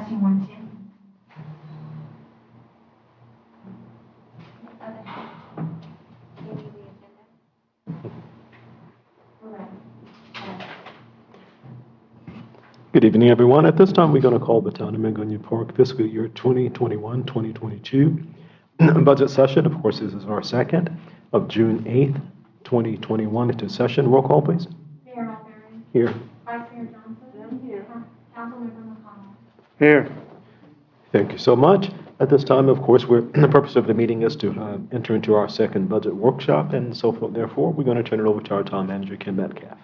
Testing 1, 2. Good evening, everyone. At this time, we're going to call the Town of Mangonia Park fiscal year 2021-2022 budget session. Of course, this is our second of June 8th, 2021 into session. Roll call, please. Mayor Alberry. Here. Vice Mayor Johnson. Here. Councilmember McConnell. Here. Thank you so much. At this time, of course, the purpose of the meeting is to enter into our second budget workshop, and so forth. Therefore, we're going to turn it over to our town manager, Ken Metcalf.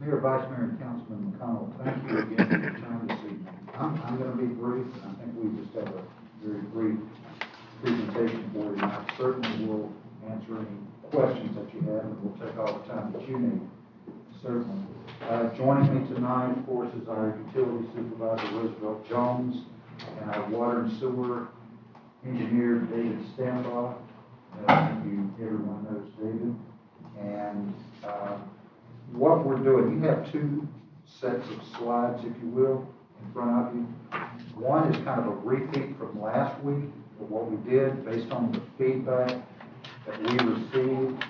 Mayor, Vice Mayor, and Councilman McConnell, thank you again for your time this evening. I'm going to be brief, and I think we just have a very brief presentation for you. I certainly will answer any questions that you have, and we'll take all the time that you need, certainly. Joining me tonight, of course, is our utility supervisor, Roosevelt Jones, and our water and sewer engineer, David Stambaugh. I think everyone knows David. And what we're doing, you have two sets of slides, if you will, in front of you. One is kind of a repeat from last week of what we did based on the feedback that we received.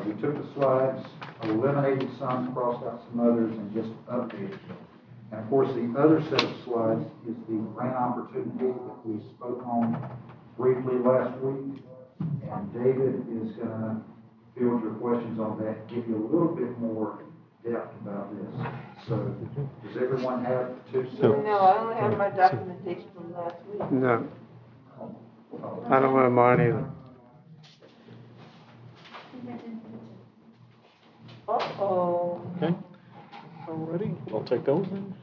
We took the slides, eliminated some, crossed out some others, and just updated them. And of course, the other set of slides is the grant opportunity that we spoke on briefly last week. And David is going to field your questions on that, give you a little bit more depth about this. So, does everyone have two sets? No, I only have my documentation from last week. No. I don't have mine either. Uh-oh. Okay. Alrighty, we'll take those then.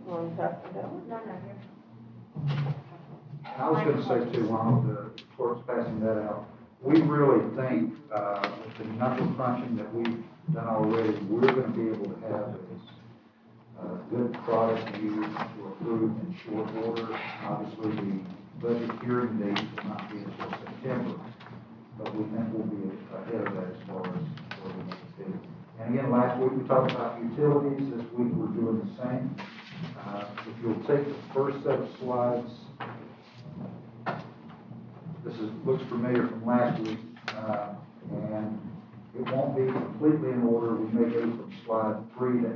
Want to pass it down? No, here. I was going to say too, while the clerk's passing that out, we really think with the number crunching that we've done already, we're going to be able to have a good product to use to approve in short order. Obviously, the budget hearing date will not be until September, but we think we'll be ahead of that as far as where we need to be. And again, last week we talked about utilities. This week we're doing the same. If you'll take the first set of slides, looks familiar from last week, and it won't be completely in order. We may go from slide 3 to 8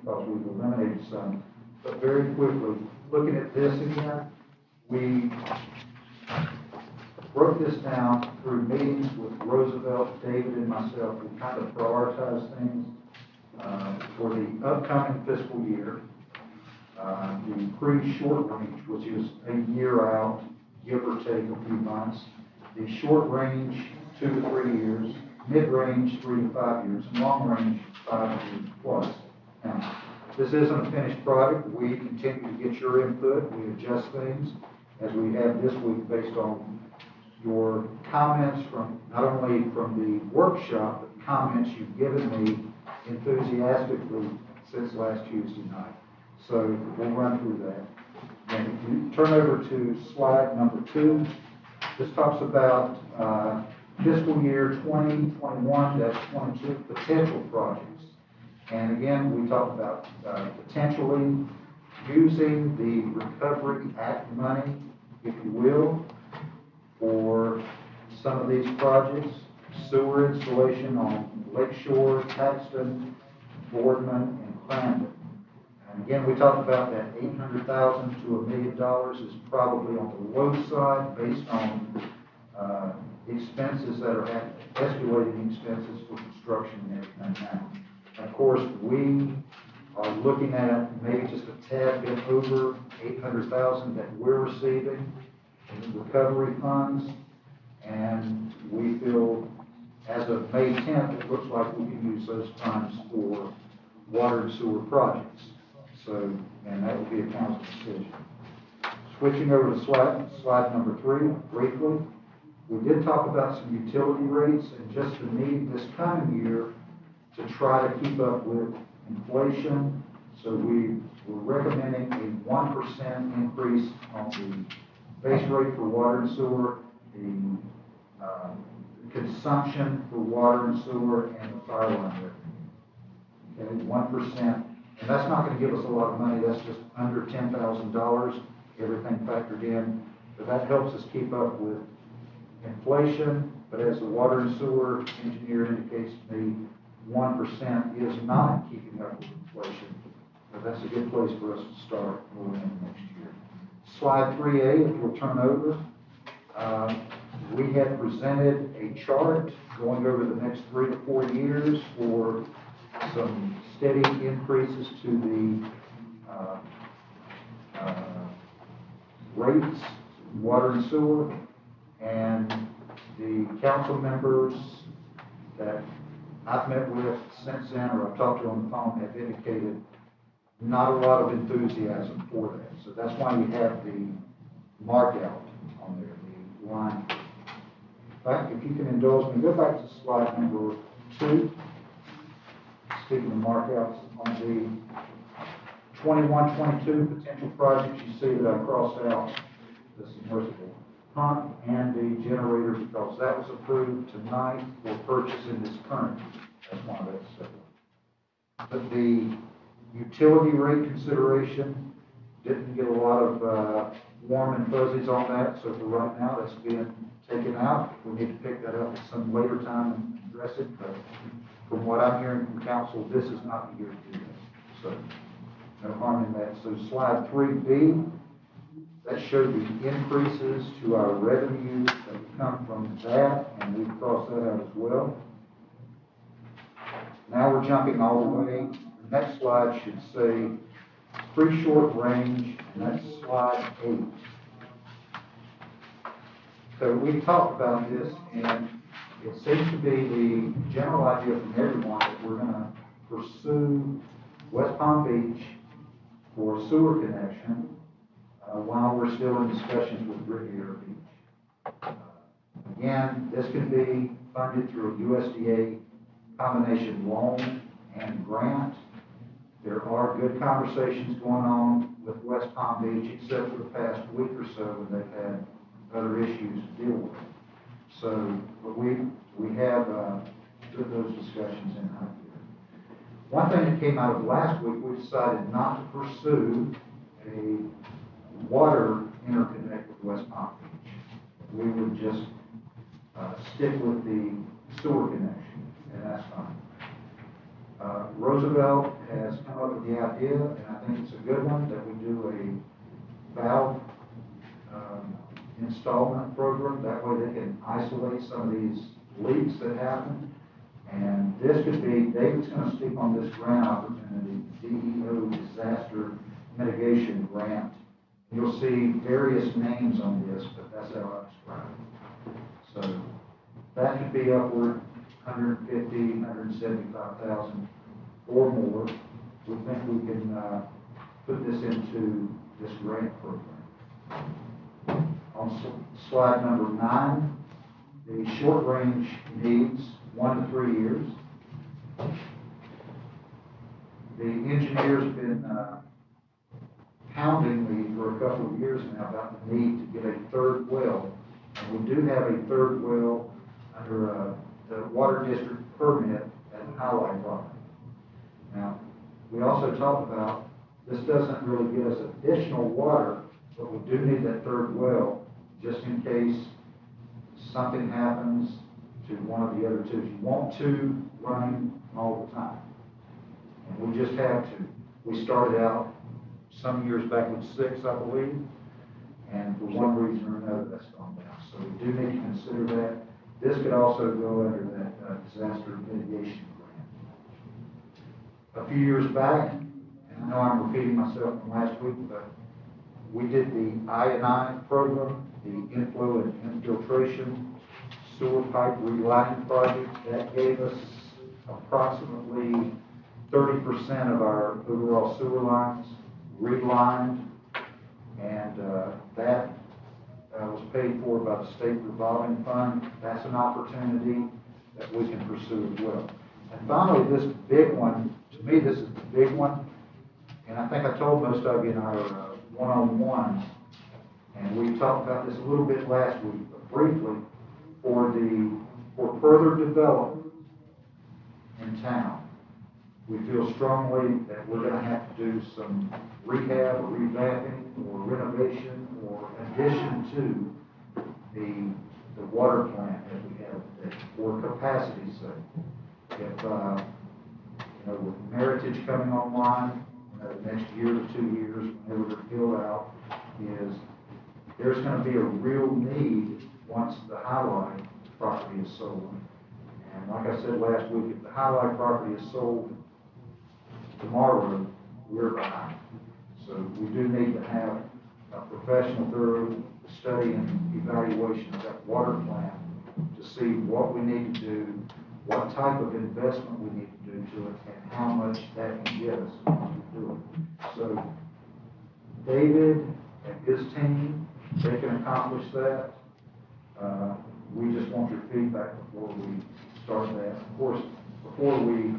because we've eliminated some. But very quickly, looking at this again, we broke this down through meetings with Roosevelt, David, and myself. We kind of prioritized things for the upcoming fiscal year. The pre-short range, which is a year out, give or take a few months. The short range, 2 to 3 years. Mid-range, 3 to 5 years. And long range, 5 years plus. Now, this isn't a finished product. We continue to get your input. We adjust things as we have this week based on your comments from not only from the workshop, but comments you've given me enthusiastically since last Tuesday night. So we'll run through that. And if you turn over to slide number 2, this talks about fiscal year 2021-22 potential projects. And again, we talk about potentially using the Recovery Act money, if you will, for some of these projects. Sewer installation on Lakeshore, Paxton, Boardman, and Clarendon. And again, we talked about that $800,000 to $1 million is probably on the low side based on expenses that are escalating expenses for construction and everything now. And of course, we are looking at maybe just a tad bit over $800,000 that we're receiving in recovery funds, and we feel as of May 10th, it looks like we can use those funds for water and sewer projects. So, and that will be a council decision. Switching over to slide number 3, briefly, we did talk about some utility rates and just the need this coming year to try to keep up with inflation. So we were recommending a 1% increase on the base rate for water and sewer. The consumption for water and sewer and the fire line revenue. Okay, 1%. And that's not going to give us a lot of money. That's just under $10,000, everything factored in. But that helps us keep up with inflation. But as the water and sewer engineer indicates to me, 1% is not keeping up with inflation. But that's a good place for us to start going into next year. Slide 3A, if you'll turn over. We had presented a chart going over the next 3 to 4 years for some steady increases to the rates, water and sewer, and the council members that I've met with since then, or I've talked to on the phone, have indicated not a lot of enthusiasm for that. So that's why you have the mark out on there, the line. In fact, if you can indulge me, go back to slide number 2. Speaking of markouts, on the 21-22 potential projects, you see that I crossed out the submersible pump and the generator because that was approved tonight for purchase in this current. That's why that's separate. But the utility rate consideration didn't get a lot of warm and fuzzies on that, so for right now that's being taken out. We need to pick that up at some later time and address it, but from what I'm hearing from council, this is not the year to do that. So no harm in that. So slide 3B, that showed the increases to our revenue that come from that, and we've crossed that out as well. Now we're jumping all the way. The next slide should say pretty short range, and that's slide 8. So we talked about this, and it seems to be the general idea from everyone that we're going to pursue West Palm Beach for a sewer connection while we're still in discussions with Riviera Beach. Again, this can be funded through a USDA combination loan and grant. There are good conversations going on with West Palm Beach, except for the past week or so when they've had other issues to deal with. So, but we have put those discussions in out here. One thing that came out of last week, we decided not to pursue a water interconnect with West Palm Beach. We would just stick with the sewer connection, and that's fine. Roosevelt has come up with the idea, and I think it's a good one, that we do a valve installment program. That way they can isolate some of these leaks that happen. And this could be, David's going to speak on this grant opportunity, DEO Disaster Mitigation Grant. You'll see various names on this, but that's how I describe it. So that could be upward 150, 175,000 or more. We think we can put this into this grant program. On slide number 9, the short range needs 1 to 3 years. The engineers have been hounding me for a couple of years now about the need to get a third well. And we do have a third well under the water district permit at the Highlight property. Now, we also talked about this doesn't really get us additional water, but we do need that third well just in case something happens to one of the other two. You want two running all the time. And we just have to. We started out some years back with 6, I believe, and for one reason or another, that's gone down. So we do need to consider that. This could also go under that disaster mitigation grant. A few years back, and I know I'm repeating myself from last week, but we did the I&I program, the inflow and infiltration sewer pipe relining project. That gave us approximately 30% of our overall sewer lines relined, and that was paid for by the state revolving fund. That's an opportunity that we can pursue as well. And finally, this big one, to me this is the big one, and I think I told most of you in our one-on-ones, and we talked about this a little bit last week, but briefly, for the for further development in town, we feel strongly that we're going to have to do some rehab or revamping or renovation or addition to the water plant that we have today for capacity's sake. If, with Meritage coming online, the next year to 2 years, whenever they're built out, there's going to be a real need once the Highlight property is sold. And like I said last week, if the Highlight property is sold tomorrow, we're behind. So we do need to have a professional thorough study and evaluation of that water plant to see what we need to do, what type of investment we need to do to it, and how much that can get us once we do it. So David and his team, they can accomplish that. We just want your feedback before we start that. Of course, before we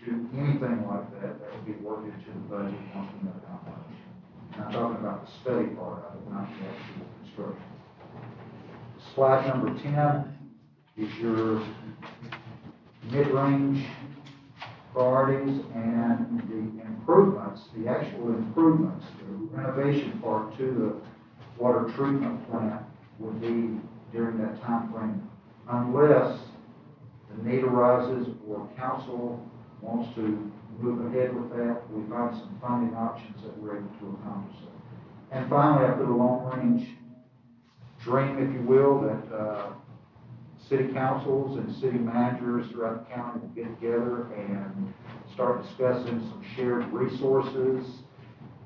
do anything like that, that would be worked into the budget once we know how much. And I'm talking about the study part of it, not the actual construction. Slide number 10 is your mid-range priorities and the improvements, the actual improvements, the renovation part to the water treatment plant would be during that time frame, unless the need arises or council wants to move ahead with that. We find some funding options that we're able to accomplish that. And finally, I put a long-range dream, if you will, that city councils and city managers throughout the county will get together and start discussing some shared resources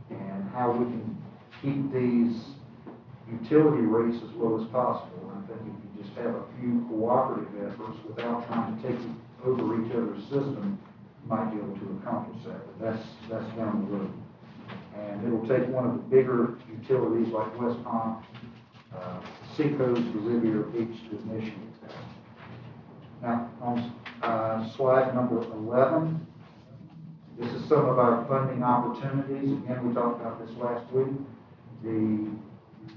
and how we can keep these utility rates as low as possible. And I think if you just have a few cooperative efforts without trying to take over each other's system, you might be able to accomplish that. But that's down the road. And it will take one of the bigger utilities like West Palm, Seacoast, or Riviera Beach to initiate that. Now, on slide number 11, this is some of our funding opportunities. Again, we talked about this last week. The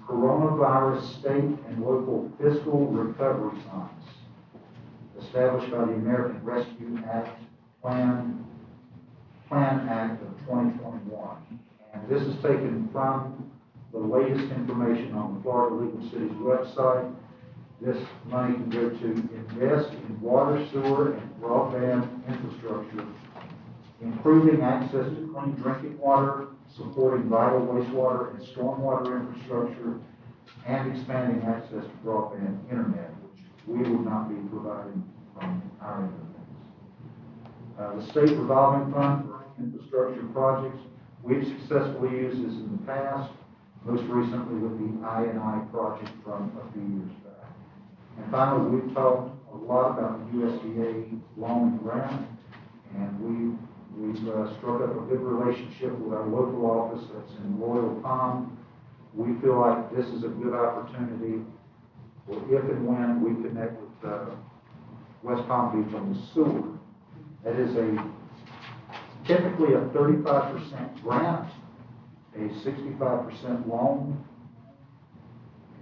Coronavirus State and Local Fiscal Recovery Funds, established by the American Rescue Act Plan Act of 2021. And this is taken from the latest information on the Florida Legal Cities website. This money can go to invest in water, sewer, and broadband infrastructure, improving access to clean drinking water, supporting vital wastewater and stormwater infrastructure, and expanding access to broadband internet, which we would not be providing from our end of things. The state revolving fund for infrastructure projects, we've successfully used this in the past, most recently with the I&I project from a few years back. And finally, we've talked a lot about the USDA loan and grant, and we've struck up a good relationship with our local office that's in Royal Palm. We feel like this is a good opportunity for if and when we connect with West Palm Beach on the sewer. That is typically a 35% grant, a 65% loan.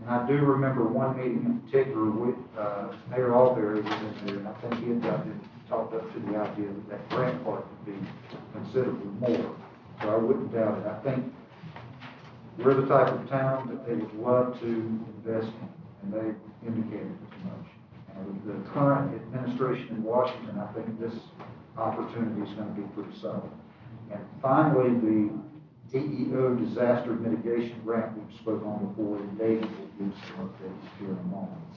And I do remember one meeting in particular with Mayor Alberry was in there, and I think he had gotten talked up to the idea that that grant part would be considerably more. So I wouldn't doubt it. I think we're the type of town that they would love to invest in, and they indicated as much. And with the current administration in Washington, I think this opportunity is going to be pretty solid. And finally, the EEO disaster mitigation grant we've spoken on before, and David will give some updates here in a moment.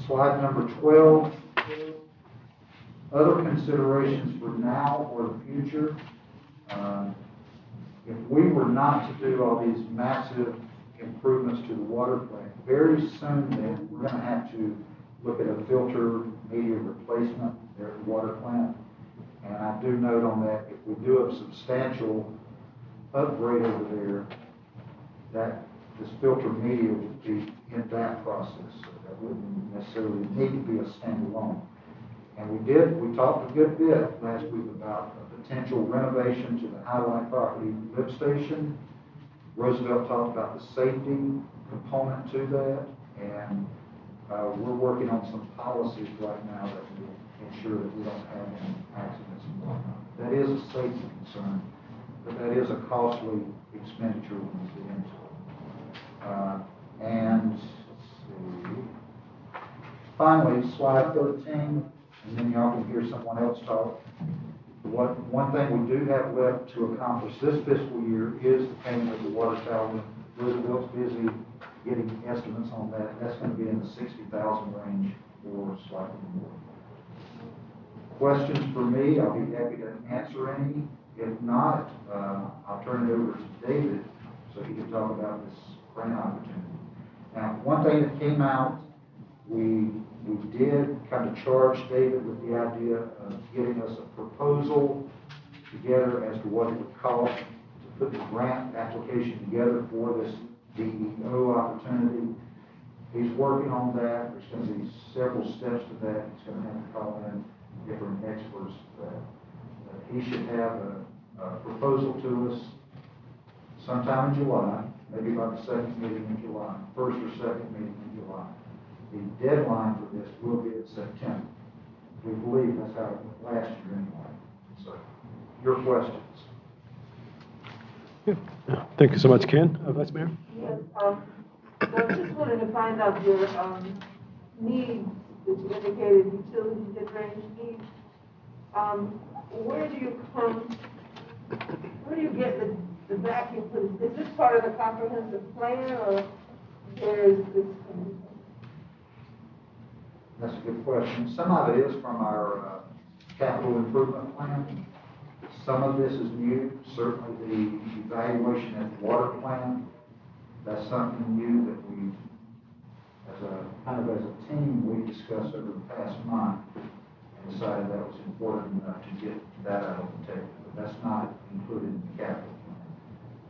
Slide number 12. Other considerations for now or the future. If we were not to do all these massive improvements to the water plant, very soon then we're going to have to look at a filter media replacement there at the water plant. And I do note on that, if we do a substantial upgrade over there, that this filter media would be in that process. So that wouldn't necessarily need to be a standalone. And we talked a good bit last week about a potential renovation to the Highlight property lift station. Roosevelt talked about the safety component to that, and we're working on some policies right now that will ensure that we don't have any accidents and whatnot. That is a safety concern, but that is a costly expenditure when we get into it. And let's see. Finally, slide 13, and then y'all can hear someone else talk. One thing we do have left to accomplish this fiscal year is the payment of the water tower. Roosevelt's busy getting estimates on that. That's going to be in the 60,000 range or slightly more. Questions for me? I'll be happy to answer any. If not, I'll turn it over to David so he can talk about this grant opportunity. Now, one thing that came out, we did kind of charge David with the idea of getting us a proposal together as to what it would cost to put the grant application together for this DEO opportunity. He's working on that. There's going to be several steps to that. He's going to have to call in different experts for that. He should have a proposal to us sometime in July, maybe by the second meeting in July, first or second meeting in July. The deadline for this will be in September. We believe that's how it went last year anyway. So, your questions? Yeah. Thank you so much, Ken. Vice Mayor? Yes, so I just wanted to find out your needs that you indicated, utility mid-range needs. Where do you get the vacuum for this? Is this part of the comprehensive plan, or where is this coming from? That's a good question. Some of it is from our capital improvement plan. Some of this is new. Certainly the evaluation at the water plant, that's something new that we, as a team, we discussed over the past month and decided that was important enough to get that out of the table. But that's not included in the capital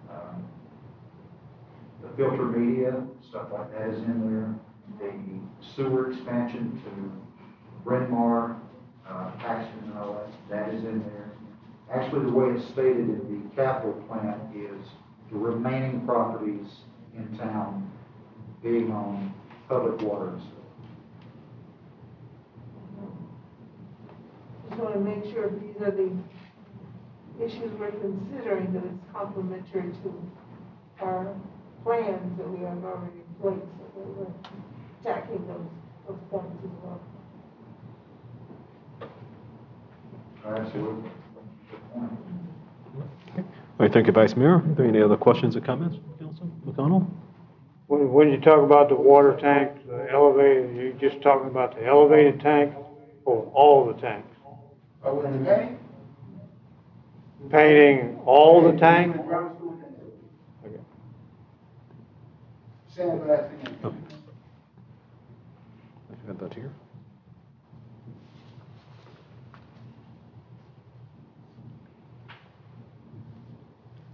plan. The filter media, stuff like that is in there. The sewer expansion to Bryn Mawr, Paxton and all that is in there. Actually, the way it's stated in the capital plan is the remaining properties in town being on public waters. Just want to make sure these are the issues we're considering, that it's complementary to our plans that we have already in place, so that we're tackling those points as well. Absolutely. Good point. All right, thank you, Vice Mayor. Are there any other questions or comments, Councilman McConnell? When you talk about the water tank, the elevated, you're just talking about the elevated tank or all the tanks? Oh, with the paint? Painting all the tanks? Okay. Sandblasting. Oh. I got that here.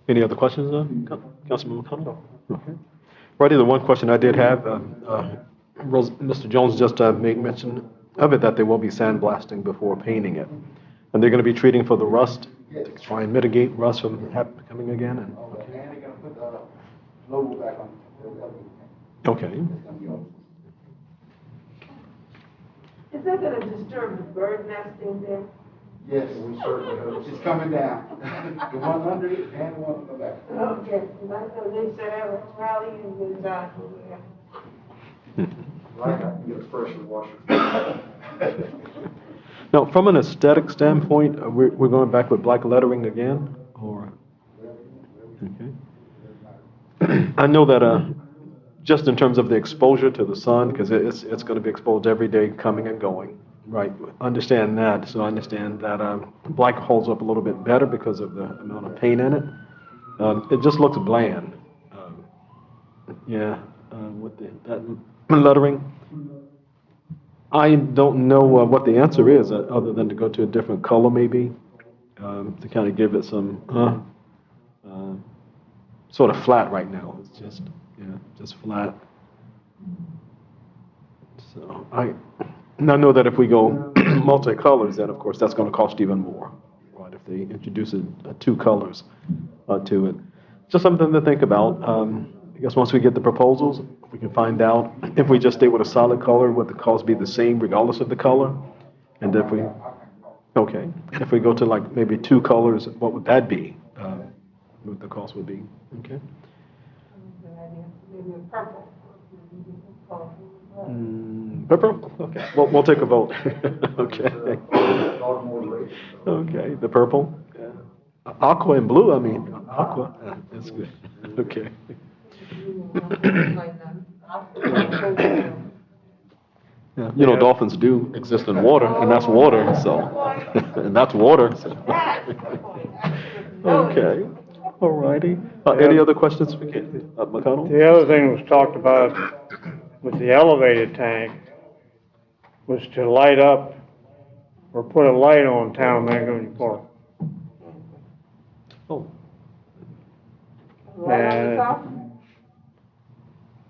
Any other questions, Councilman McConnell? Okay. Righty, the one question I did have, Mr. Jones just made mention of it, that they will be sandblasting before painting it. And they're going to be treating for the rust, to try and mitigate rust from coming again? And, Okay, and they're gonna put the logo back on the elevator. okay. It's gonna be open. Is that going to disturb the bird nesting there? Yes, We certainly hope so. it's coming down. The one under it and the one on the back. Okay, because I know they said have a rally and good time over there. Like I can get a pressure washer. Now, from an aesthetic standpoint, we're going back with black lettering again, or? Okay. I know that just in terms of the exposure to the sun, because it's going to be exposed every day coming and going, right? Understand that. So I understand that black holds up a little bit better because of the amount of paint in it. It just looks bland. With that lettering. I don't know what the answer is, other than to go to a different color maybe, to kind of give it some sort of flat right now. It's just flat. So I know that if we go multicolors, then of course that's going to cost even more, right? If they introduce two colors to it, just something to think about. I guess once we get the proposals, we can find out if we just stay with a solid color, would the cost be the same regardless of the color? And if we, okay, if we go to like maybe two colors, what would that be? What the cost would be, okay? Good idea. Maybe a purple. Colorful. Purple? Okay, we'll take a vote. Okay. Okay, the purple? Yeah. Aqua and blue, I mean, aqua, that's good. Okay. Yeah, you know, dolphins do exist in water, and that's water, so, and that's water, so. Okay, all righty. Any other questions for Ken? McConnell? The other thing was talked about with the elevated tank was to light up or put a light on town Magnolia Park. Oh, Right on the top?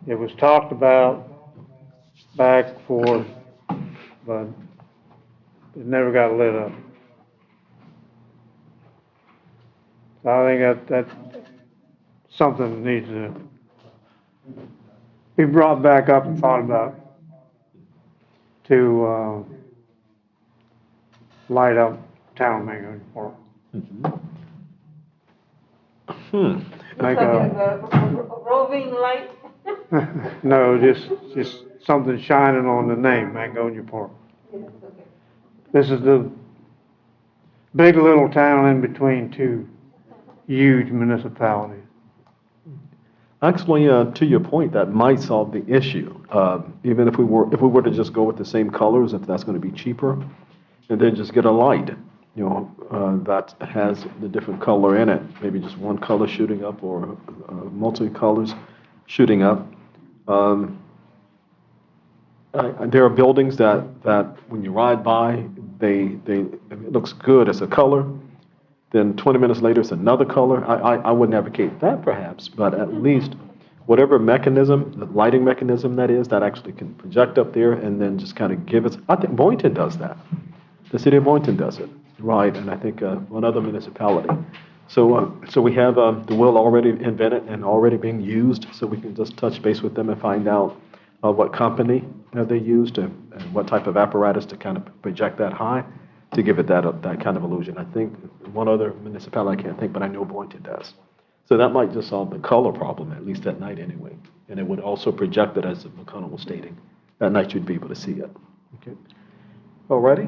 It was talked about back forth, but it never got lit up. So I think that's something that needs to be brought back up and thought about to light up town Magnolia Park. You're Make talking a, about a roving light? no, just something shining on the name Magnolia Park. Yes, okay. This is the big little town in between two huge municipalities. actually, to your point, that might solve the issue. Even if we were to just go with the same colors, if that's going to be cheaper, and then just get a light, you know, that has the different color in it, maybe just one color shooting up or multi-colors shooting up. There are buildings that when you ride by, it looks good as a color. Then 20 minutes later, it's another color. I wouldn't advocate that perhaps, but at least whatever mechanism, the lighting mechanism that is, that actually can project up there and then just kind of give us, I think Boynton does that. The city of Boynton does it, right? And I think one other municipality. So we have the wheel already invented and already being used, so we can just touch base with them and find out what company they used and what type of apparatus to kind of project that high to give it that kind of illusion. I think one other municipality, I can't think, but I know Boynton does. So that might just solve the color problem, at least at night anyway. And it would also project it, as McConnell was stating. At night you'd be able to see it. Okay. All righty?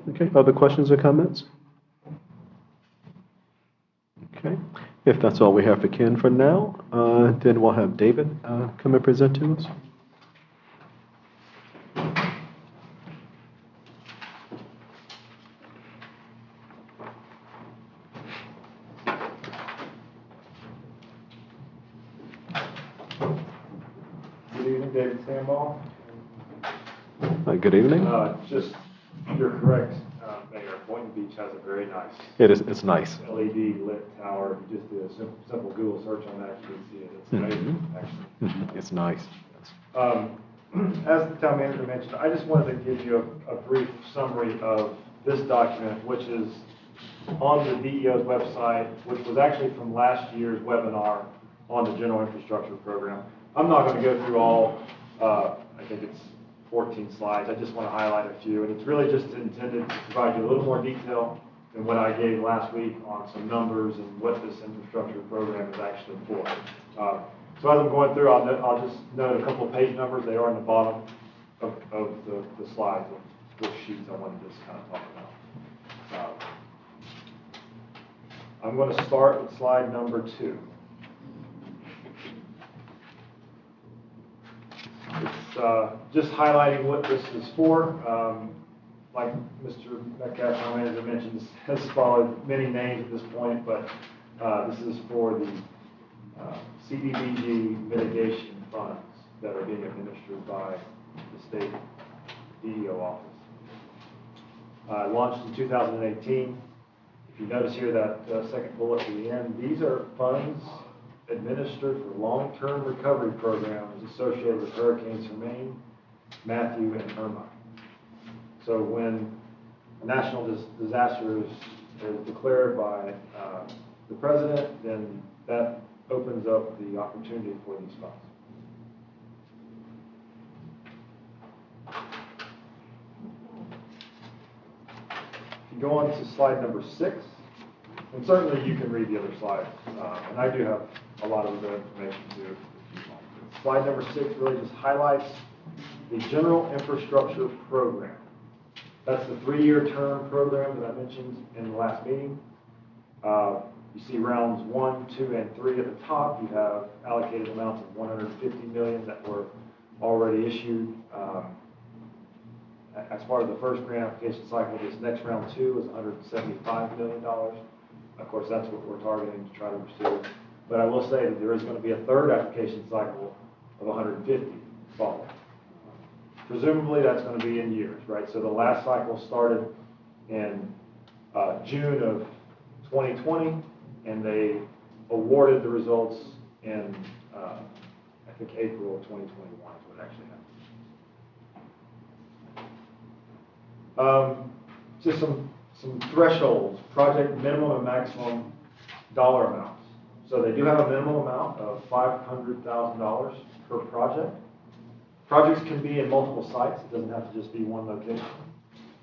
Okay, other questions or comments? Okay, if that's all we have for Ken for now, then we'll have David come and present to us. Good evening, David Samball. Good evening. Just, you're correct, Mayor, Boynton Beach has a very nice It's nice. LED lit tower. If you just do a simple Google search on that, you can see it. It's amazing, actually. It's nice. As the town manager mentioned, I just wanted to give you a brief summary of this document, which is on the DEO's website, which was actually from last year's webinar on the general infrastructure program. I'm not going to go through all, I think it's 14 slides. I just want to highlight a few, and it's really just intended to provide you a little more detail than what I gave last week on some numbers and what this infrastructure program is actually for. So as I'm going through, I'll just note a couple of page numbers. They are in the bottom of the slides of which sheets I want to just kind of talk about. I'm going to start with slide number 2. It's just highlighting what this is for. Like Mr. Metcalf, our manager, mentioned, this has followed many names at this point, but this is for the CDBG mitigation funds that are being administered by the state DEO office. Launched in 2018. If you notice here that second bullet at the end, these are funds administered for long-term recovery programs associated with Hurricanes Hermine, Matthew, and Irma. So when a national disaster is declared by the president, then that opens up the opportunity for these funds. If you go on to slide number 6, and certainly you can read the other slides, and I do have a lot of the information too. Slide number 6 really just highlights the General Infrastructure Program. That's the 3-year term program that I mentioned in the last meeting. You see rounds 1, 2, and 3 at the top. You have allocated amounts of $150 million that were already issued as part of the first grant application cycle. This next round 2 is $175 million. Of course, that's what we're targeting to try to pursue. But I will say that there is going to be a third application cycle of 150 following. Presumably, that's going to be in years, right? So the last cycle started in June of 2020, and they awarded the results in, I think, April of 2021 is what actually happened. Just some thresholds, project minimum and maximum dollar amounts. So they do have a minimum amount of $500,000 per project. Projects can be in multiple sites. It doesn't have to just be one location.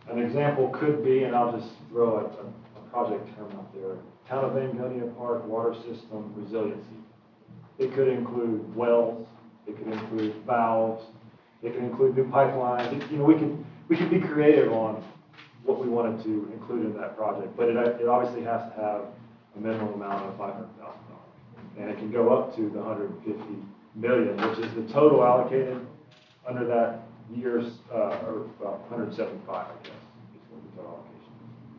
An example could be, and I'll just throw a project term out there, Town of Angonia Park Water System Resiliency. It could include wells. It could include valves. It could include new pipelines. We can be creative on what we wanted to include in that project, but it obviously has to have a minimum amount of $500,000, and it can go up to the $150 million, which is the total allocated under that year's, or well, 175, I guess, is what the total allocation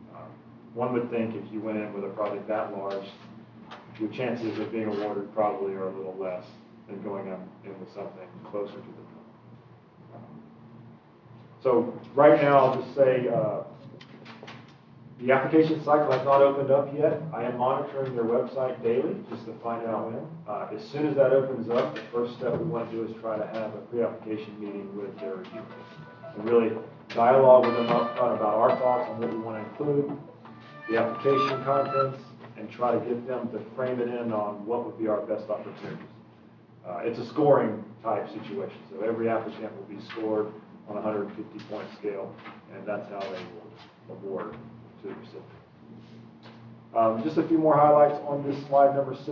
is. One would think if you went in with a project that large, your chances of being awarded probably are a little less than going in with something closer to the total. So right now, I'll just say the application cycle has not opened up yet. I am monitoring their website daily just to find out when. As soon as that opens up, the first step we want to do is try to have a pre-application meeting with their reviewers and really dialogue with them up front about our thoughts on what we want to include, the application contents, and try to get them to frame it in on what would be our best opportunities. It's a scoring type situation, so every applicant will be scored on a 150-point scale, and that's how they will award to the recipient. Just a few more highlights on this slide number 6.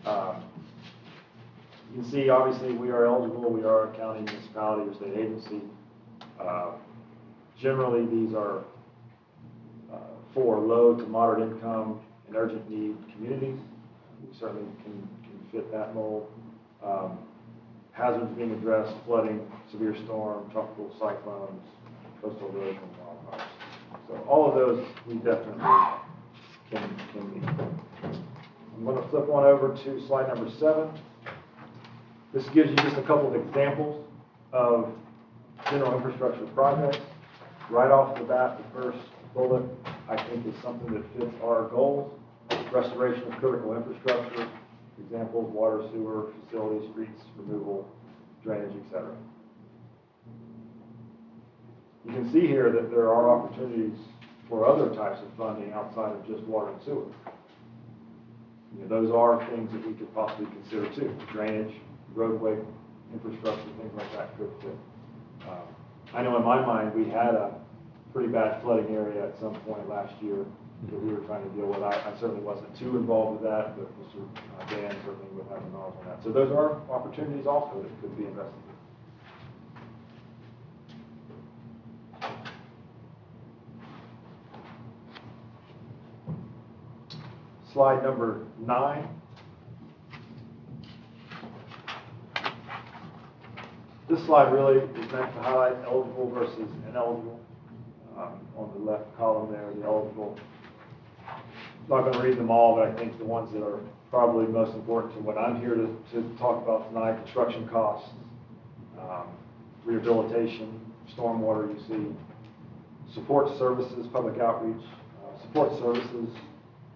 You can see, obviously, we are eligible. We are a county, municipality, or state agency. Generally, these are for low to moderate income and urgent need communities. We certainly can fit that mold. Hazards being addressed: flooding, severe storm, tropical cyclones, coastal erosion, and wildfires. So all of those we definitely can meet. I'm going to flip on over to slide number 7. This gives you just a couple of examples of general infrastructure projects. Right off the bat, the first bullet, I think, is something that fits our goals. Restoration of critical infrastructure. Examples: water, sewer, facilities, streets, removal, drainage, etc. You can see here that there are opportunities for other types of funding outside of just water and sewer. Those are things that we could possibly consider too. Drainage, roadway infrastructure, things like that could fit. I know in my mind we had a pretty bad flooding area at some point last year that we were trying to deal with. I certainly wasn't too involved with that, but Mr. Dan certainly would have knowledge on that. So those are opportunities also that could be invested in. Slide number 9. This slide really is meant to highlight eligible versus ineligible. On the left column there, the eligible. I'm not going to read them all, but I think the ones that are probably most important to what I'm here to talk about tonight: construction costs, rehabilitation, stormwater, you see, support services, public outreach. Support services,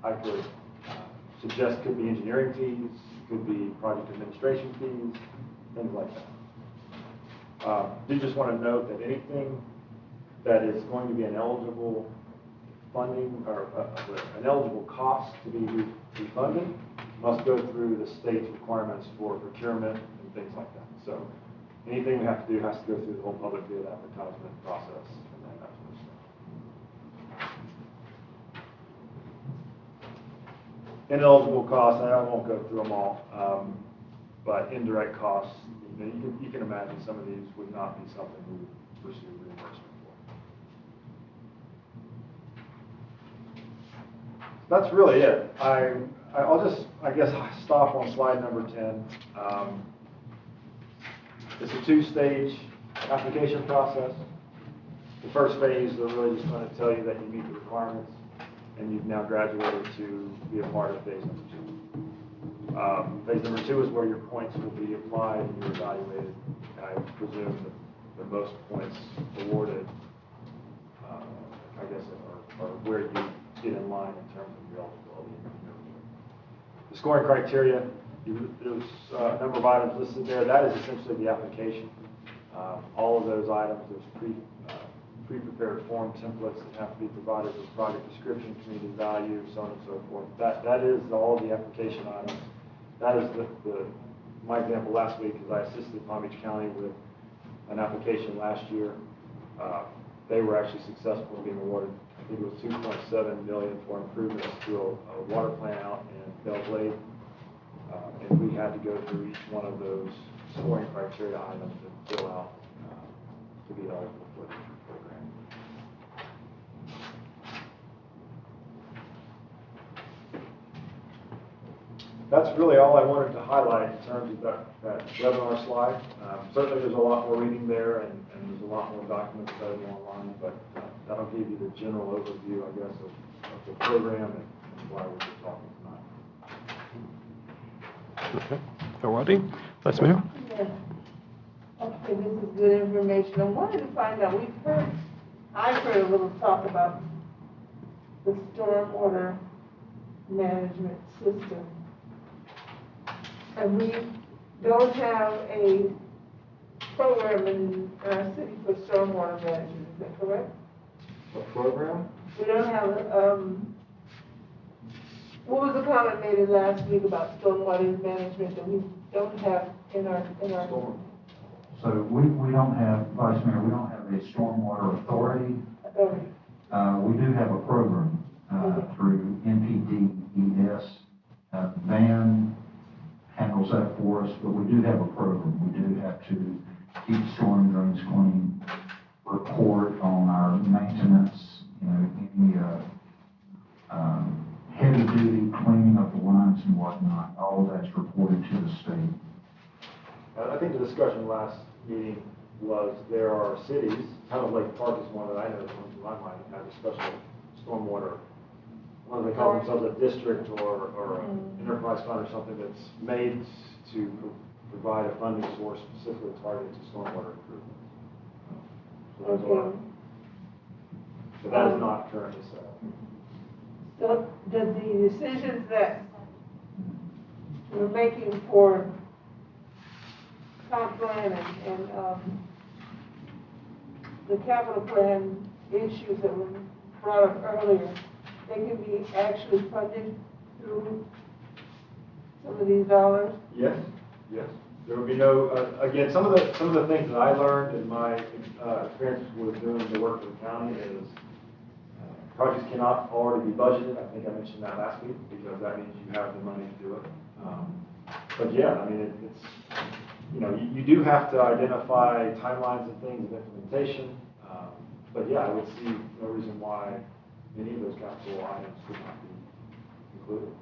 I could suggest could be engineering fees, could be project administration fees, things like that. Do just want to note that anything that is going to be an eligible funding or an eligible cost to be refunded must go through the state's requirements for procurement and things like that. So anything we have to do has to go through the whole public bid advertisement process and then that sort of stuff. Ineligible costs, I won't go through them all, but indirect costs, you can imagine some of these would not be something we would pursue reimbursement for. That's really it. I'll just, I guess, stop on slide number 10. It's a two-stage application process. The first phase, they're really just going to tell you that you meet the requirements, and you've now graduated to be a part of phase number 2. Phase number 2 is where your points will be applied and you're evaluated. I presume the most points awarded, I guess, are where you get in line in terms of your eligibility. The scoring criteria, there's a number of items listed there. That is essentially the application. All of those items, there's pre-prepared form templates that have to be provided with project description, community value, so on and so forth. That is all of the application items. That is my example last week is I assisted Palm Beach County with an application last year. They were actually successful in being awarded, I think it was $2.7 million for improvements to a water plant out in Belle Glade. And we had to go through each one of those scoring criteria items to fill out to be eligible for the program. That's really all I wanted to highlight in terms of that webinar slide. Certainly there's a lot more reading there and there's a lot more documents available online, but that'll give you the general overview, I guess, of the program and why we're just talking tonight. Okay. Alrighty. Vice Mayor? Yes. Okay, this is good information. I wanted to find out, I've heard a little talk about the stormwater management system. And we don't have a program in our city for stormwater management, is that correct? A program? We don't have, what was the comment made last week about stormwater management that we don't have in our Storm. So we don't have, Vice Mayor, we don't have a stormwater authority. We do have a program through NPDES. VAN handles that for us, but we do have a program. We do have to keep storm drains clean, report on our maintenance, any heavy duty cleaning of the lines and whatnot. All of that's reported to the state. I think the discussion last meeting was there are cities, kind of Lake Park is one that I know comes to my mind, that has a special stormwater, whether they call themselves a district or an enterprise fund or something that's made to provide a funding source specifically targeted to stormwater improvement. So that is not currently set up. So the decisions that we're making for comp plan and the capital plan issues that were brought up earlier, they can be actually funded through some of these dollars? Yes, yes. There will be no, again, some of the things that I learned in my experience with doing the work for the county is projects cannot already be budgeted. I think I mentioned that last week because that means you have the money to do it. But yeah, I mean, you do have to identify timelines and things of implementation. But yeah, I would see no reason why any of those capital items could not be included.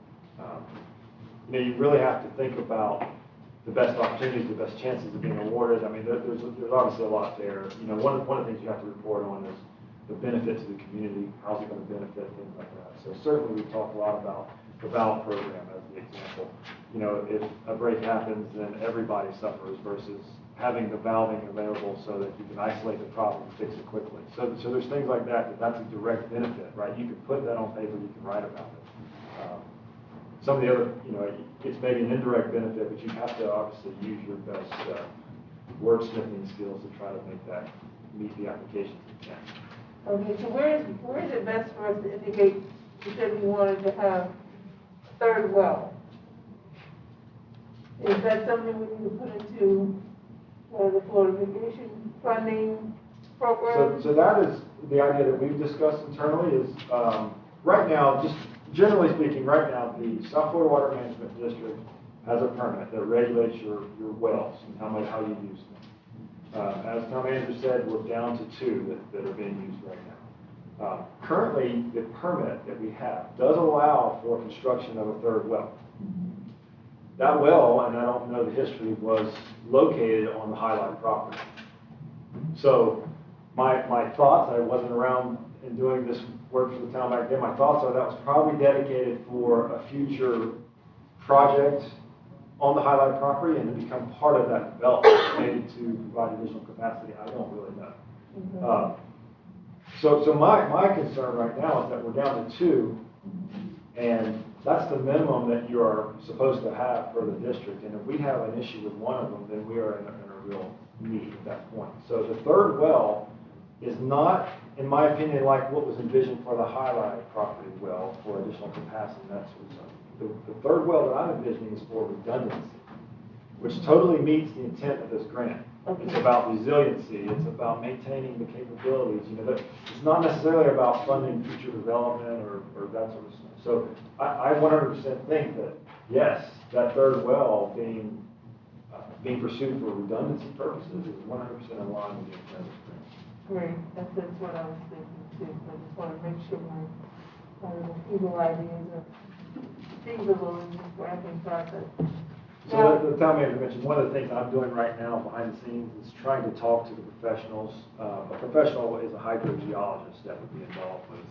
You really have to think about the best opportunities, the best chances of being awarded. I mean, there's obviously a lot there. One of the things you have to report on is the benefit to the community. How's it going to benefit, things like that. So certainly we've talked a lot about the valve program as the example. If a break happens, then everybody suffers versus having the valving available so that you can isolate the problem and fix it quickly. So there's things like that's a direct benefit, right? You can put that on paper, you can write about it. Some of the other, it's maybe an indirect benefit, but you have to obviously use your best wordsmithing skills to try to make that meet the applications you can. Okay, so where is it best for us to indicate, you said we wanted to have a third well? Is that something we need to put into the fortification funding program? So that is the idea that we've discussed internally is, right now, just generally speaking, right now, the South Florida Water Management District has a permit that regulates your wells and how you use them. As town manager said, we're down to 2 that are being used right now. Currently, the permit that we have does allow for construction of a 3rd well. That well, and I don't know the history, was located on the highlight property. So my thoughts, I wasn't around in doing this work for the town back then, my thoughts are that was probably dedicated for a future project on the highlight property and to become part of that development, maybe to provide additional capacity. I don't really know. So my concern right now is that we're down to 2, and that's the minimum that you are supposed to have for the district. And if we have an issue with one of them, then we are in a real need at that point. So the 3rd well is not, in my opinion, like what was envisioned for the highlight property well for additional capacity and that sort of stuff. The 3rd well that I'm envisioning is for redundancy, which totally meets the intent of this grant. It's about resiliency. It's about maintaining the capabilities. You know, it's not necessarily about funding future development or that sort of stuff. So I 100% think that yes, that 3rd well being pursued for redundancy purposes is 100% in line with the intent of this grant. Great, that's what I was thinking too. I just want to make sure my evil ideas are feasible in this granting process. So the town manager mentioned one of the things I'm doing right now behind the scenes is trying to talk to the professionals. A professional is a hydrogeologist that would be involved with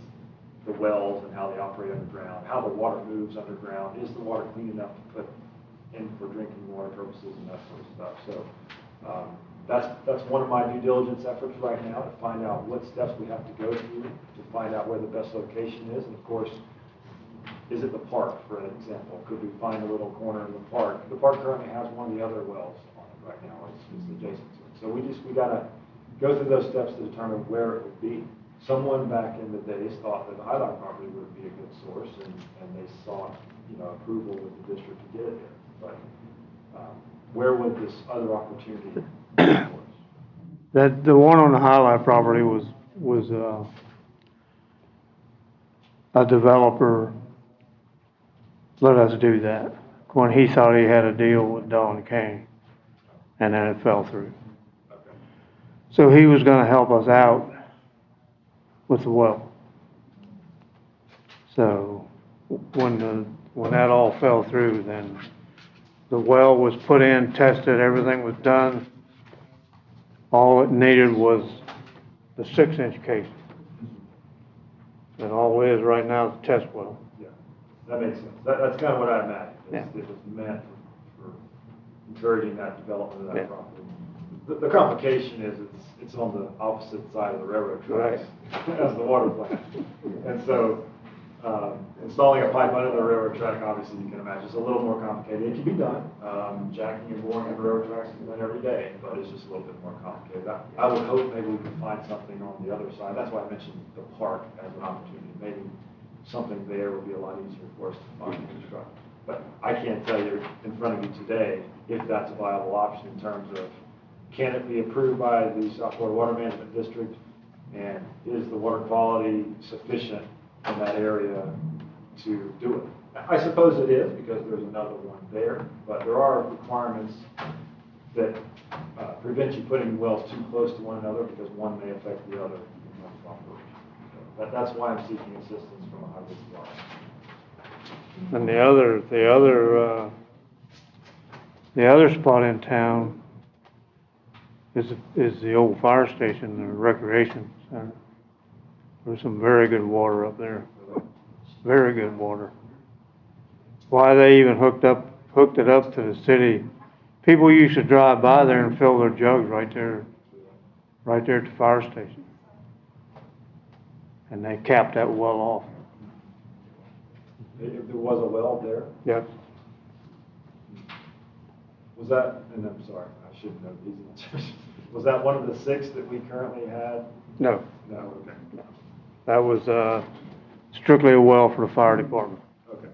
the wells and how they operate underground, how the water moves underground. Is the water clean enough to put in for drinking water purposes and that sort of stuff. So that's one of my due diligence efforts right now, to find out what steps we have to go through to find out where the best location is. And of course, is it the park, for an example? Could we find a little corner in the park? The park currently has one of the other wells on it right now. It's adjacent to it. So we got to go through those steps to determine where it would be. Someone back in the days thought that the highlight property would be a good source, and they sought, approval with the district to get it there. But where would this other opportunity be for us? That the one on the highlight property was a developer let us do that when he thought he had a deal with Don King, and then it fell through. Okay. So he was going to help us out with the well. So when that all fell through, then the well was put in, tested, everything was done. All it needed was the 6-inch casing. And all it is right now is a test well. Yeah, that makes sense. That's kind of what I imagined. Yeah. It was meant for encouraging that development of that Yeah. property. The complication is it's on the opposite side of the railroad tracks as the water plant. And so installing a pipe under the railroad track, obviously you can imagine, it's a little more complicated. It can be done. Jacking and boring in the railroad tracks is done every day, but it's just a little bit more complicated. I would hope maybe we could find something on the other side. That's why I mentioned the park as an opportunity. Maybe something there would be a lot easier for us to find and construct. But I can't tell you in front of you today if that's a viable option in terms of, can it be approved by the South Florida Water Management District, and is the water quality sufficient in that area to do it? I suppose it is, because there's another one there, but there are requirements that prevent you putting wells too close to one another, because one may affect the other in terms of operation. So that's why I'm seeking assistance from a hydrogeologist. And the other spot in town is the old fire station, the recreation center. There's some very good water up there. Very good water. Why they even hooked it up to the city. People used to drive by there and fill their jugs right there at the fire station. And they capped that well off. If there was a well there, Yep. was that, and I'm sorry, I should know these answers. Was that one of the 6 that we currently had? No, No, okay. that was strictly a well for the fire department. Okay.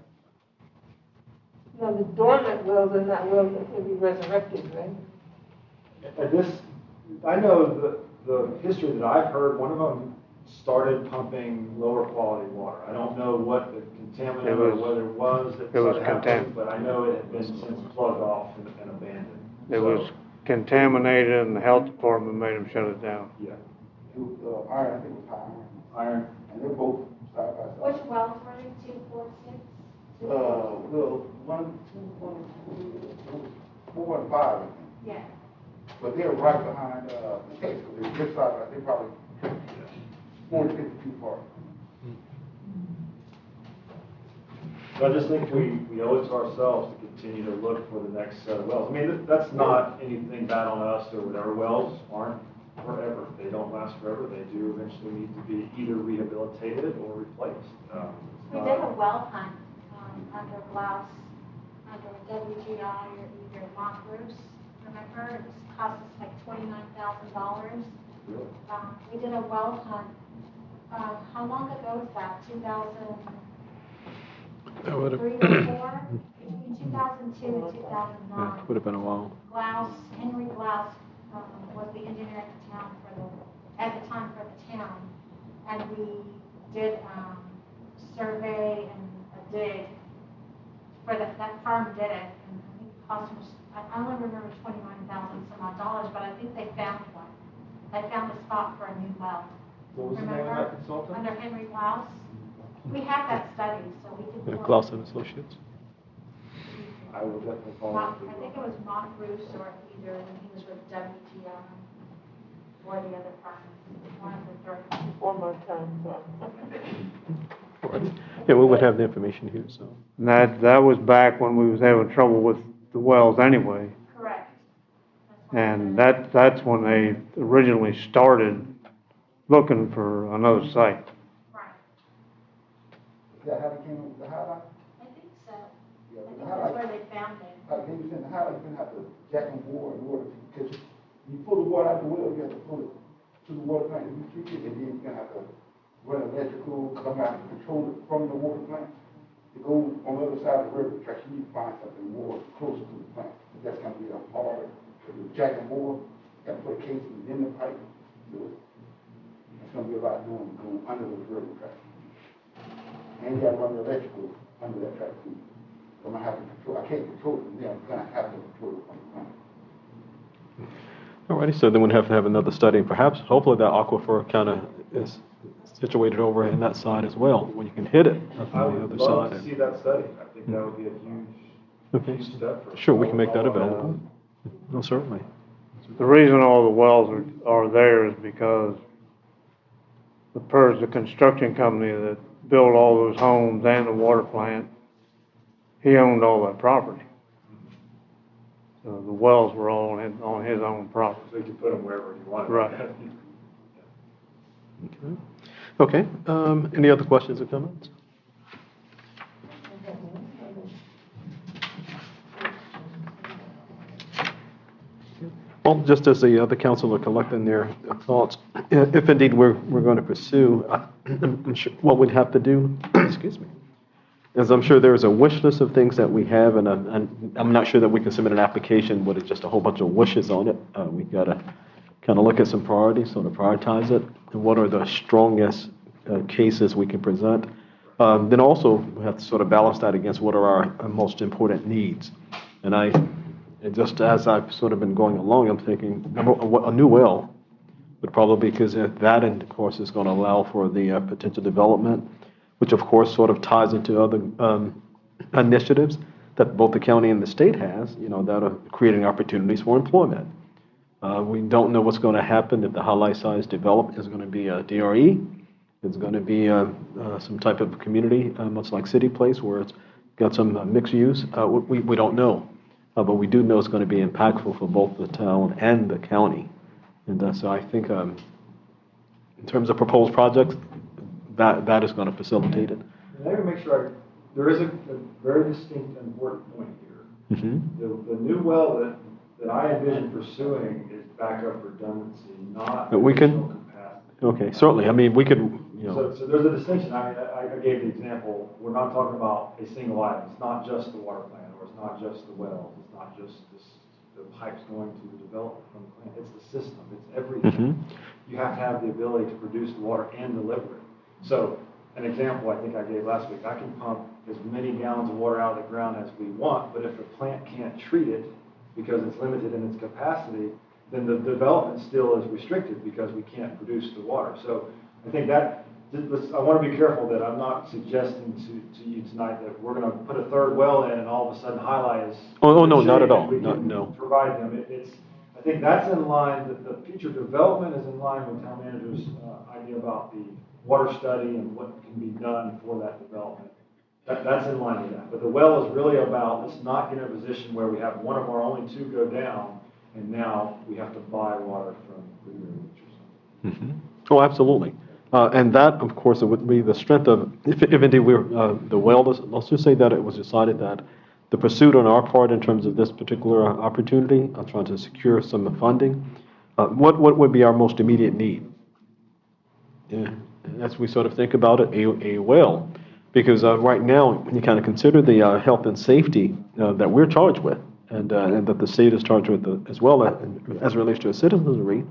No, the dormant wells are not wells that can be resurrected, right? I know the history that I've heard, one of them started pumping lower quality water. I don't know what the contaminant or whether it was that started happening, but I know it had been since plugged off and abandoned. It was contaminated and the health department made them shut it down. Yeah. It was, iron, I think it was iron, and they're both side by side. Which wells were they, 2, 4, 6? Well, 1, 2, 3, 4, and 5, I think. Yeah. But they're right behind, the case, because they're just side by, they're probably 40, 50 feet apart. So I just think we owe it to ourselves to continue to look for the next set of wells. I mean, that's not anything bad on us or whatever. Wells aren't forever. They don't last forever. They do eventually need to be either rehabilitated or replaced. We did a well hunt under Blouse, under WGI or either Montrose. Remember, it was cost us like $29,000. Really? We did a well hunt. How long ago was that? 2003 That would have, or 4? Between 2002 and 2009. would have been a while. Henry Blouse was the engineer at the town at the time for the town, and we did survey and a dig for that firm did it, and I think it cost us, I only remember $29,000 some odd dollars, but I think they found one. They found a spot for a new well. What was the name of that consultant? Under Henry Blouse. We have that study, so we did. Klaus and Associates. I will definitely follow up with I you. think it was Montrose or either when he was with WGI or the other firm, one of the three. One more time, so. Yeah, we would have the information here, so. And that was back when we was having trouble with the wells anyway. Correct. And that's when they originally started looking for another site. Right. Is that how they came up with the highlight? I think so. Yeah, I think the that's highlight, where they found it. like they was saying, the highlight, you're gonna have to jack and bore in order to, because you pull the water out of the well, you have to pull it to the water plant, you treat it, and then you're gonna have to run electrical, come out and control it from the water plant. To go on the other side of the river track, you need to find something more closer to the plant. That's gonna be a hard, to jack and bore, you gotta put a casing in the pipe, do it. It's gonna be a lot doing going under the river track. And you gotta run the electrical under that track too. So I'm gonna have to control, I can't control it from there, I'm gonna have to control it from the plant. Alrighty, so then we'd have to have another study, perhaps, hopefully that aquifer kind of is situated over in that side as well, where you can hit it I from the would other love side. to see that study. I think that would be a Okay, huge step for us. sure, we can make that available. No, certainly. The reason all the wells are there is because the construction company that built all those homes and the water plant, he owned all that property. So the wells were all on his own property. So you can put them wherever you want. Right. Okay, any other questions or comments? Well, just as the other council are collecting their thoughts, if indeed we're going to pursue, I'm sure what we'd have to do, excuse me, is I'm sure there's a wish list of things that we have, and I'm not sure that we can submit an application with just a whole bunch of wishes on it. We've got to kind of look at some priorities, sort of prioritize it, and what are the strongest cases we can present. Then also, we have to sort of balance that against what are our most important needs. And just as I've sort of been going along, I'm thinking, a new well would probably, because that, of course, is going to allow for the potential development, which, of course, sort of ties into other initiatives that both the county and the state has, that are creating opportunities for employment. We don't know what's going to happen if the highlight size development is going to be a DRE. It's going to be some type of community, much like City Place, where it's got some mixed use. We don't know. But we do know it's going to be impactful for both the town and the county. And so I think in terms of proposed projects, that is going to facilitate it. And let me make sure, there is a very distinct and important point here. Mm-hmm. The new well that I envision pursuing is backup redundancy, not But we can- additional capacity. Okay, certainly. I mean, we could, you know. So there's a distinction. I gave the example. We're not talking about a single item. It's not just the water plant, or it's not just the wells. It's not just the pipes going to the development from the plant. It's the system. It's everything. You have to have the ability to produce the water and deliver it. So an example I think I gave last week, I can pump as many gallons of water out of the ground as we want, but if the plant can't treat it because it's limited in its capacity, then the development still is restricted because we can't produce the water. So I think that, I want to be careful that I'm not suggesting to you tonight that we're going to put a third well in and all of a sudden highlight is. Oh, no, not at all. We can provide them. I think that's in line, the future development is in line with town manager's idea about the water study and what can be done for that development. That's in line with that. But the well is really about, let's not get in a position where we have one of our only two go down, and now we have to buy water from the Beach or something. Oh, absolutely. And that, of course, it would be the strength of, if indeed we're, the well, let's just say that it was decided that the pursuit on our part in terms of this particular opportunity, trying to secure some funding, what would be our most immediate need? Yeah, as we sort of think about it, a well. Because right now, when you kind of consider the health and safety that we're charged with, and that the state is charged with as well as it relates to a citizenry,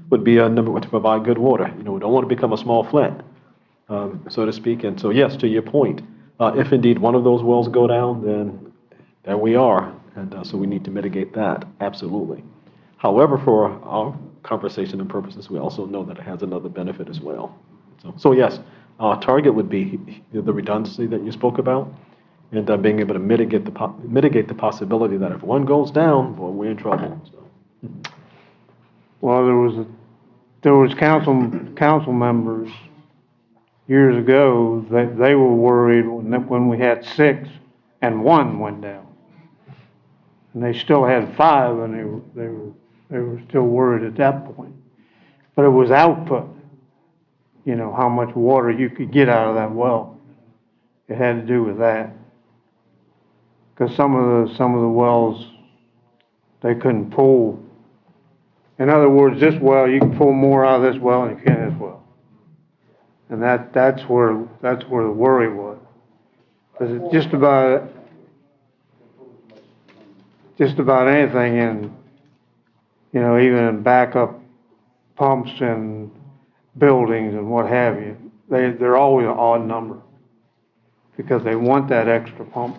would be number one, to provide good water. You know, we don't want to become a small Flint, so to speak. And so, yes, to your point, if indeed one of those wells go down, then there we are. And so we need to mitigate that, absolutely. However, for our conversation and purposes, we also know that it has another benefit as well. So yes, our target would be the redundancy that you spoke about, and being able to mitigate the possibility that if one goes down, well, we're in trouble. So. Well, there was council members years ago that they were worried when we had 6 and 1 went down, and they still had 5, and they were still worried at that point. But it was output. You know, how much water you could get out of that well. It had to do with that. Because some of the wells, they couldn't pull. In other words, this well, you can pull more out of this well than you can this well. And that's where the worry was. Because it's just about anything in, you know, even in backup pumps and buildings and what have you, they're always an odd number because they want that extra pump.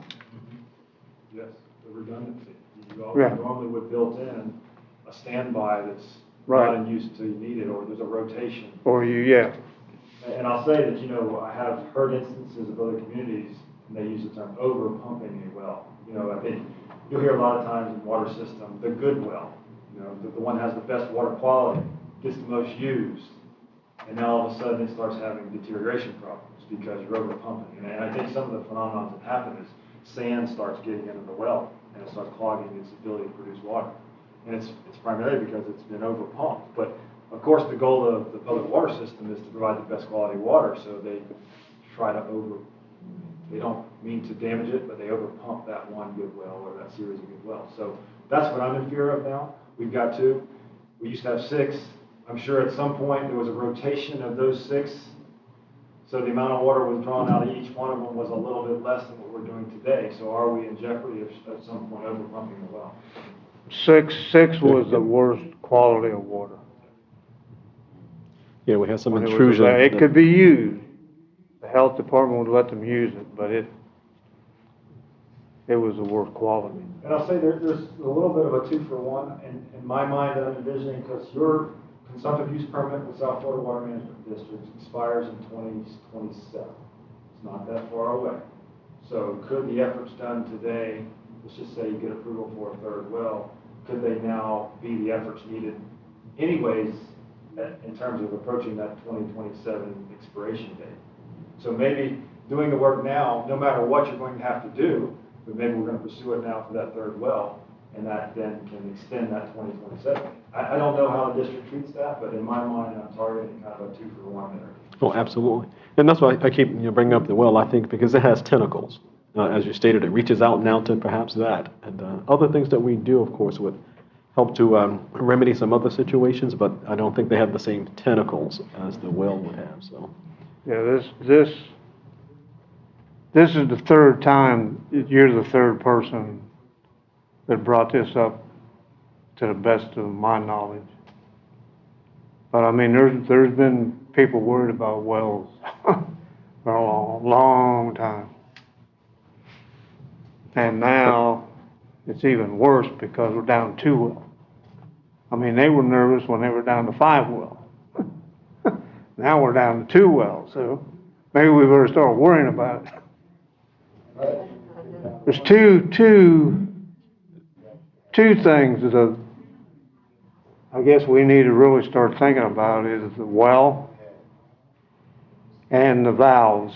Yes, the redundancy. You Yeah. normally would build in a standby that's Right. not in use until you need it, or there's a rotation. Yeah. And I'll say that, you know, I have heard instances of other communities, and they use the term over pumping a well. You know, I think you'll hear a lot of times in water system, the good well, you know, the one has the best water quality, gets the most used. And now all of a sudden it starts having deterioration problems because you're over pumping. And I think some of the phenomena that happen is sand starts getting into the well and it starts clogging its ability to produce water. And it's primarily because it's been over pumped. But of course the goal of the public water system is to provide the best quality water, so they try to they don't mean to damage it, but they over pump that one good well or that series of good wells. So that's what I'm in fear of now. We've got 2. We used to have 6. I'm sure at some point there was a rotation of those 6, so the amount of water was drawn out of each one of them was a little bit less than what we're doing today. So are we in jeopardy of at some point over pumping the well? 6 was the worst quality of water. Yeah, we had some When intrusion. It could be used. The health department would let them use it, but it was the worst quality. And I'll say there's a little bit of a 2-for-1 in my mind that I'm envisioning, because your consumptive use permit with South Florida Water Management District expires in 2027. It's not that far away. So could the efforts done today, let's just say you get approval for a third well, could they now be the efforts needed anyways in terms of approaching that 2027 expiration date? So maybe doing the work now, no matter what you're going to have to do, but maybe we're going to pursue it now for that third well, and that then can extend that 2027. I don't know how the district treats that, but in my mind, I'm targeting kind of a 2-for-1 there. Oh, absolutely. And that's why I keep bringing up the well, I think, because it has tentacles. As you stated, it reaches out now to perhaps that. And other things that we do, of course, would help to remedy some other situations, but I don't think they have the same tentacles as the well would have. So Yeah, this is the third time, you're the third person that brought this up to the best of my knowledge. But I mean, there's been people worried about wells for a long, long time. And now it's even worse because we're down 2 wells. I mean, they were nervous when they were down to 5 wells. Now we're down to 2 wells, so maybe we better start worrying about it. There's two things that I guess we need to really start thinking about is the well and the valves.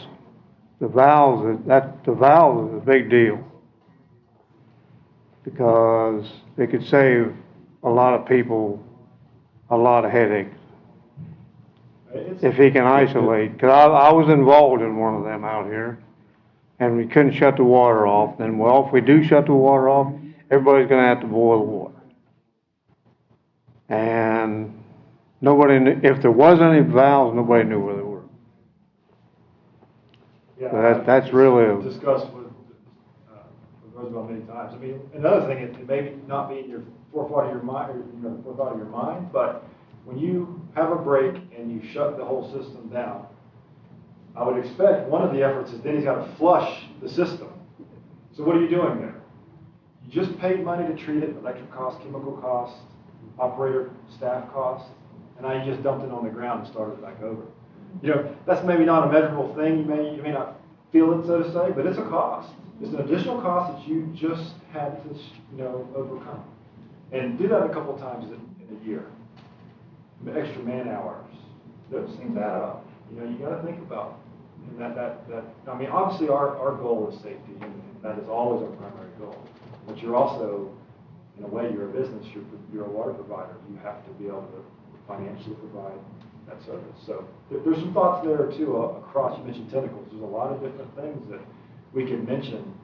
The valves is a big deal because it could save a lot of people a lot of headaches if he can isolate. Because I was involved in one of them out here, and we couldn't shut the water off. Then, well, if we do shut the water off, everybody's going to have to boil the water. And nobody knew, if there was any valves, nobody knew where they were. Yeah, So that's really discussed with Roosevelt many times. I mean, another thing, it may not be in your forethought of your mind, or, you know, the forethought of your mind, but when you have a break and you shut the whole system down, I would expect one of the efforts is then he's got to flush the system. So what are you doing there? You just paid money to treat it, electric costs, chemical costs, operator, staff costs, and now you just dumped it on the ground and started back over. You know, that's maybe not a measurable thing. You may not feel it, so to say, but it's a cost. It's an additional cost that you just had to, you know, overcome. And do that a couple of times in a year. Extra man hours. Those things add up. You know, you got to think about. And that. I mean, obviously our goal is safety, and that is always our primary goal. But you're also, in a way, you're a business. You're a water provider. You have to be able to financially provide that service. So there's some thoughts there too across. You mentioned tentacles. There's a lot of different things that we can mention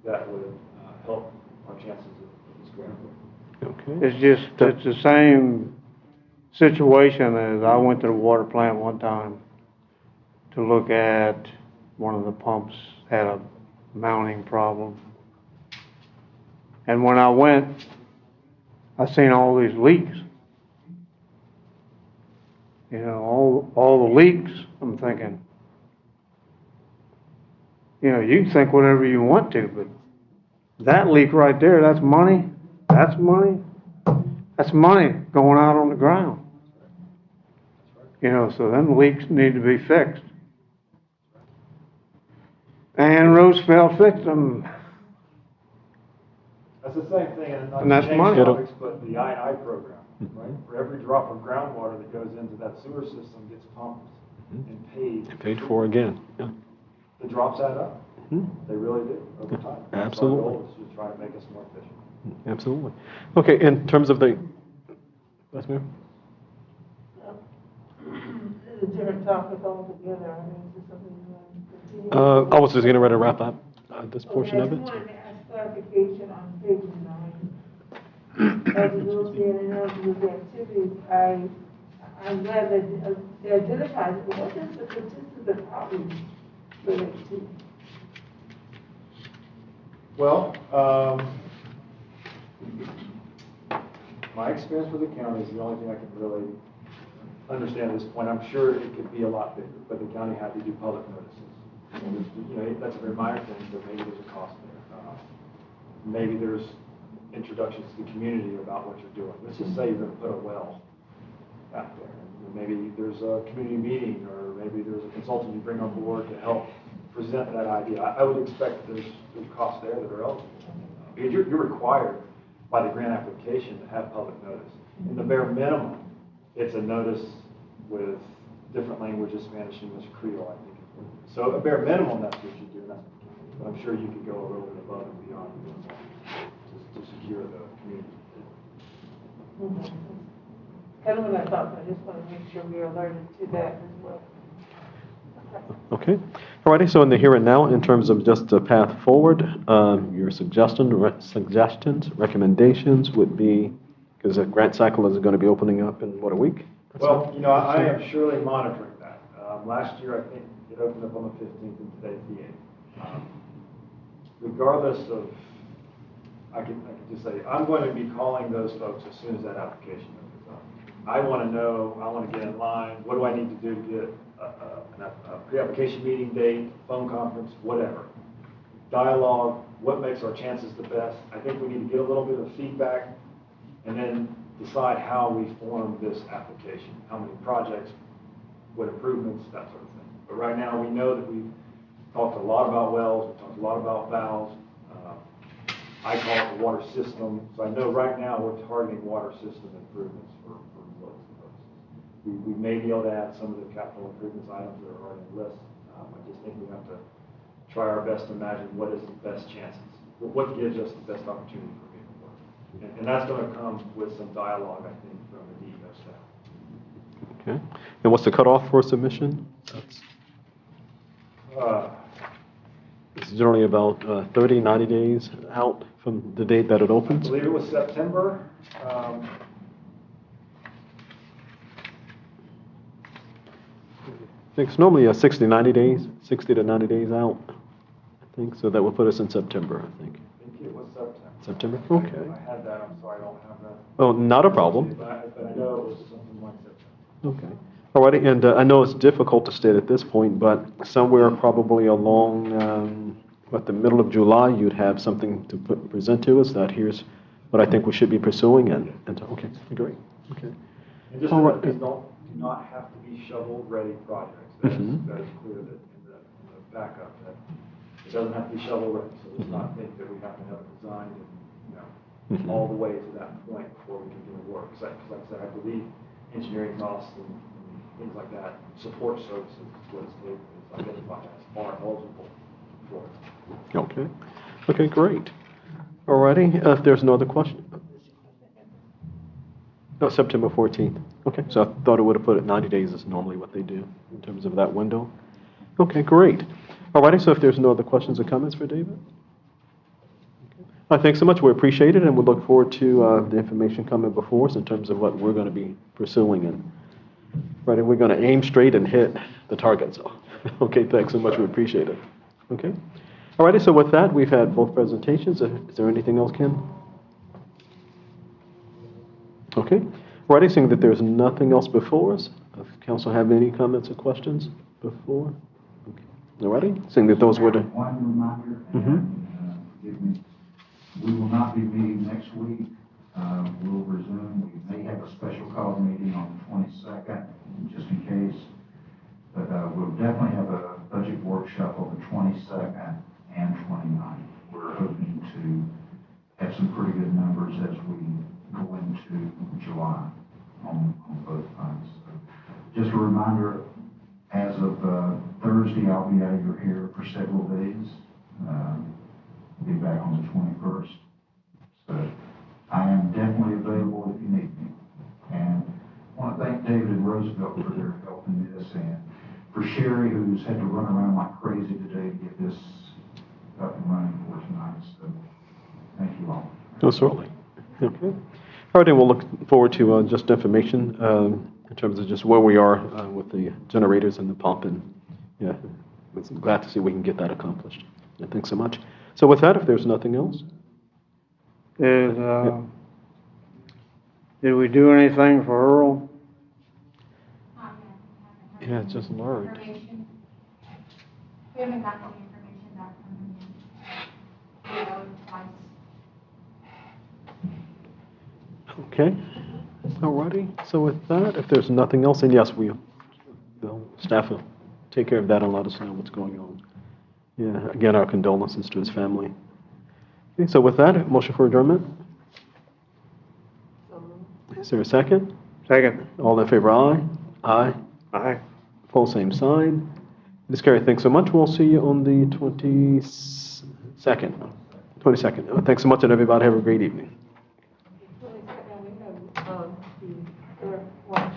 that would help our chances of this grant. Okay. it's the same situation as I went to the water plant one time to look at one of the pumps had a mounting problem. And when I went, I seen all these leaks. You know, all the leaks. I'm thinking, you know, you can think whatever you want to, but that leak right there, that's money. That's money. That's money going out on the ground. You know, so them leaks need to be fixed. And Roosevelt fixed them. That's the same thing, and not And that's to change money. topics, but the I&I program, right? For every drop of groundwater that goes into that sewer system gets pumped and paid. Paid for again. Yeah. The drops add up. Mhm. They really do over time. That's Absolutely. our goal is to try to make us more efficient. Absolutely. Okay, in terms of the, let's move. It's a different topic altogether. I mean, is this something you want to continue? I was just getting ready to wrap up this portion of I it. just wanted to ask clarification on page 9. As you go through and those activities, I'm glad that they identified it, but what does the statistics of outreach relate to? Well, my experience with the county is the only thing I can really understand at this point. I'm sure it could be a lot bigger, but the county had to do public notices. You know, that's a very minor thing, but maybe there's a cost there. Maybe there's introductions to the community about what you're doing. Let's just say you're going to put a well out there. Maybe there's a community meeting, or maybe there's a consultant you bring on board to help present that idea. I would expect there's costs there that are eligible. Because you're required by the grant application to have public notice. In the bare minimum, it's a notice with different languages, Spanish, English, Creole, I think. So a bare minimum, that's what you do. But I'm sure you could go a little bit above and beyond to secure the community. Kind of what I thought, but I just want to make sure we are alerted to that as well. Okay. All righty, so in the here and now, in terms of just the path forward, your suggestions, recommendations would be, because the grant cycle is going to be opening up in, what, a week? Well, you know, I am surely monitoring that. Last year, I think it opened up on the 15th, and today's the 8th. Regardless of, I could just say, I'm going to be calling those folks as soon as that application opens up. I want to know, I want to get in line, what do I need to do to get a pre-application meeting date, phone conference, whatever. Dialogue, what makes our chances the best. I think we need to get a little bit of feedback and then decide how we form this application, how many projects, what improvements, that sort of thing. But right now, we know that we've talked a lot about wells, we've talked a lot about valves. I call it the water system. So I know right now we're targeting water system improvements for utility purposes. We may be able to add some of the capital improvements items that are already on the list. I just think we have to try our best to imagine what is the best chances, what gives us the best opportunity for moving forward. And that's going to come with some dialogue, I think, from the DEO staff. Okay. And what's the cutoff for submission? It's generally about 30, 90 days out from the date that it I opens? believe it was September. I think it's normally 60, 90 days, 60 to 90 days out, I think. So that will put us in September, I think. I think it was September. September? Okay. I had that, I'm sorry, I don't have that. Oh, not a problem. But I know it was something like September. Okay. All righty, and I know it's difficult to state at this point, but somewhere probably along about the middle of July, you'd have something to present to us that here's what I think we should be pursuing, and okay, great. Okay. And just All right. these do not have to be shovel-ready projects. That is clear that in the backup that it doesn't have to be shovel-ready. So let's not think that we have to have it designed and all the way to that point before we can do the work. Because like I said, I believe engineering costs and things like that, support services is what is identified as are eligible for it. Okay. Okay, great. All righty, if there's no other question. Oh, September 14th. Okay, so I thought it would have put it 90 days is normally what they do in terms of that window. Okay, great. All righty, so if there's no other questions or comments for David? Thanks so much. We appreciate it, and we look forward to the information coming before us in terms of what we're going to be pursuing. And right, and we're going to aim straight and hit the targets. Okay, thanks so much. We appreciate it. Okay. All righty, so with that, we've had both presentations. Is there anything else, Ken? Okay. All righty, seeing that there's nothing else before us, does council have any comments or questions before? Okay. All righty, seeing that those were the... One reminder, and forgive me, we will not be meeting next week. We'll resume. We may have a special call meeting on the 22nd, just in case. But we'll definitely have a budget workshop on the 22nd and 29th. We're hoping to have some pretty good numbers as we go into July on both fronts. So just a reminder, as of Thursday, I'll be out of your hair for several days. Be back on the 21st. So I am definitely available if you need me. And I want to thank David and Roosevelt for their help in this, and for Sherry, who's had to run around like crazy today to get this up and running for tonight. So thank you all. Oh, certainly. Okay. All right, and we'll look forward to just information in terms of just where we are with the generators and the pump, and yeah, I'm glad to see we can get that accomplished. Yeah, thanks so much. So with that, if there's nothing else. Did we do anything for Earl? Yeah, just learned. We haven't gotten any information back from him yet. Okay. All righty. So with that, if there's nothing else, and yes, the staff will take care of that and let us know what's going on. Yeah, again, our condolences to his family. Okay, so with that, motion for adjournment. Is there a second? Second. All in favor, aye? Aye. Aye. Full same sign. Ms. Carey, thanks so much. We'll see you on the 22nd. 22nd. Thanks so much, and everybody have a great evening. We have, the, watch